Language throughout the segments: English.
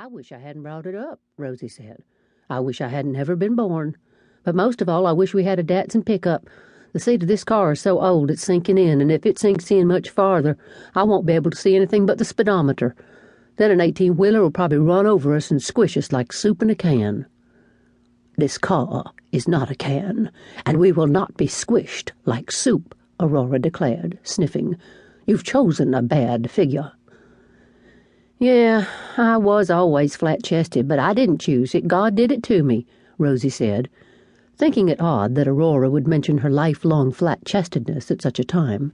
"I wish I hadn't brought it up," Rosie said. "I wish I hadn't ever been born. But most of all, I wish we had a Datsun pickup. The seat of this car is so old it's sinking in, and if it sinks in much farther, I won't be able to see anything but the speedometer. Then an 18-wheeler will probably run over us and squish us like soup in a can." "This car is not a can, and we will not be squished like soup," Aurora declared, sniffing. "You've chosen a bad figure." "Yeah, I was always flat-chested, but I didn't choose it. God did it to me," Rosie said, thinking it odd that Aurora would mention her lifelong flat-chestedness at such a time.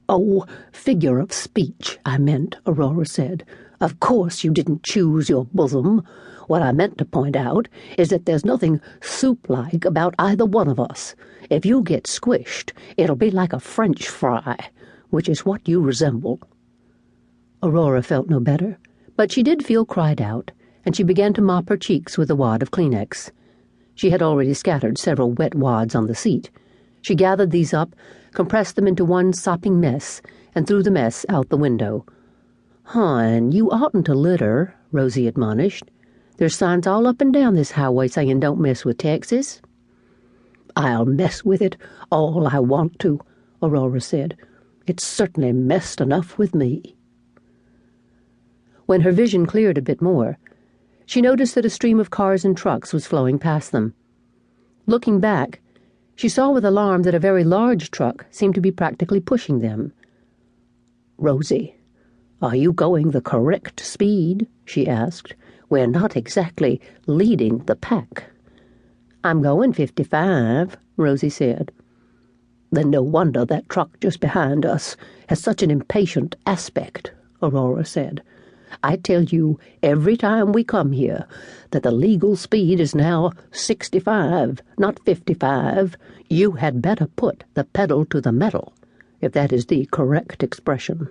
"Oh, figure of speech, I meant," Aurora said. "Of course you didn't choose your bosom. What I meant to point out is that there's nothing soup-like about either one of us. If you get squished, it'll be like a French fry, which is what you resemble." Aurora felt no better, but she did feel cried out, and she began to mop her cheeks with a wad of Kleenex. She had already scattered several wet wads on the seat. She gathered these up, compressed them into one sopping mess, and threw the mess out the window. "Hon, you oughtn't to litter," Rosie admonished. "There's signs all up and down this highway saying don't mess with Texas." "I'll mess with it all I want to," Aurora said. "It's certainly messed enough with me." When her vision cleared a bit more, she noticed that a stream of cars and trucks was flowing past them. Looking back, she saw with alarm that a very large truck seemed to be practically pushing them. "Rosie, are you going the correct speed?" she asked. "We're not exactly leading the pack." "I'm going 55, Rosie said. "Then no wonder that truck just behind us has such an impatient aspect," Aurora said. "I tell you every time we come here that the legal speed is now 65, not 55. You had better put the pedal to the metal, if that is the correct expression."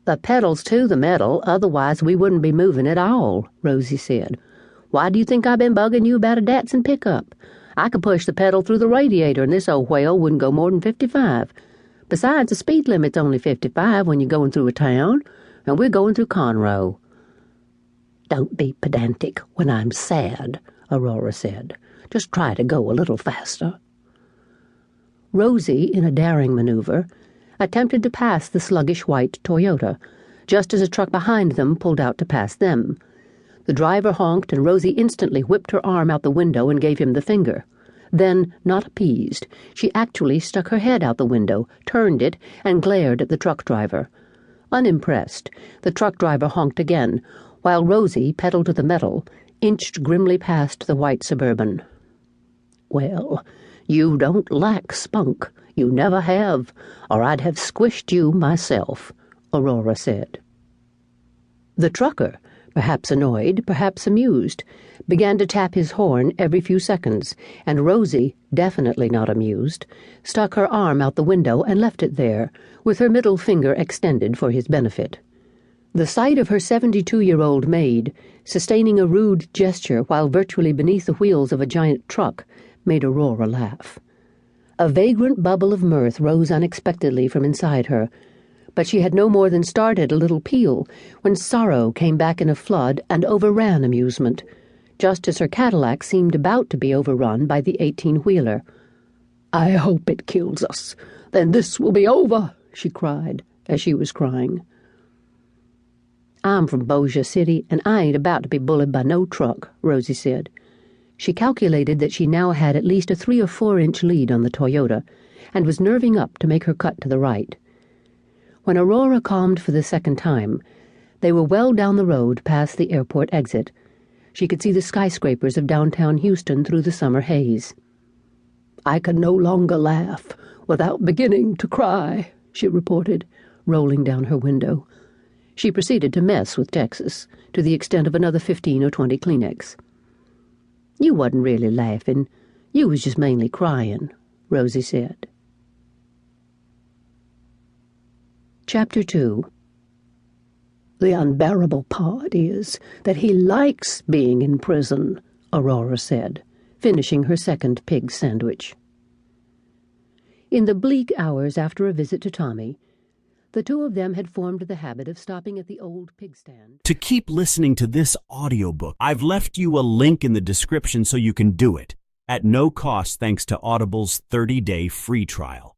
"The pedal's to the metal, otherwise we wouldn't be moving at all," Rosie said. "Why do you think I've been bugging you about a Datsun pickup? I could push the pedal through the radiator and this old whale wouldn't go more than 55. Besides, the speed limit's only 55 when you're going through a town, and we're going through Conroe." "Don't be pedantic when I'm sad," Aurora said. "Just try to go a little faster." Rosie, in a daring maneuver, attempted to pass the sluggish white Toyota, just as a truck behind them pulled out to pass them. The driver honked, and Rosie instantly whipped her arm out the window and gave him the finger. Then, not appeased, she actually stuck her head out the window, turned it, and glared at the truck driver. Unimpressed, the truck driver honked again, while Rosie, pedal to the metal, inched grimly past the white Suburban. "Well, you don't lack spunk. You never have, or I'd have squished you myself," Aurora said. The trucker, perhaps annoyed, perhaps amused, began to tap his horn every few seconds, and Rosie, definitely not amused, stuck her arm out the window and left it there, with her middle finger extended for his benefit. The sight of her 72-year-old maid, sustaining a rude gesture while virtually beneath the wheels of a giant truck, made Aurora laugh. A vagrant bubble of mirth rose unexpectedly from inside her, but she had no more than started a little peal when sorrow came back in a flood and overran amusement, just as her Cadillac seemed about to be overrun by the 18-wheeler. "I hope it kills us. Then this will be over," she cried, as she was crying. "I'm from Bossier City, and I ain't about to be bullied by no truck," Rosie said. She calculated that she now had at least a 3 or 4 inch lead on the Toyota, and was nerving up to make her cut to the right. When Aurora calmed for the second time, they were well down the road past the airport exit. She could see the skyscrapers of downtown Houston through the summer haze. "I can no longer laugh without beginning to cry," she reported, rolling down her window. She proceeded to mess with Texas, to the extent of another 15 or 20 Kleenex. "You wasn't really laughing. You was just mainly crying," Rosie said. Chapter 2. "The unbearable part is that he likes being in prison," Aurora said, finishing her second pig sandwich. In the bleak hours after a visit to Tommy, The two of them had formed the habit of stopping at the old pig stand. To keep listening to this audiobook, I've left you a link in the description so you can do it, at no cost thanks to Audible's 30-day free trial.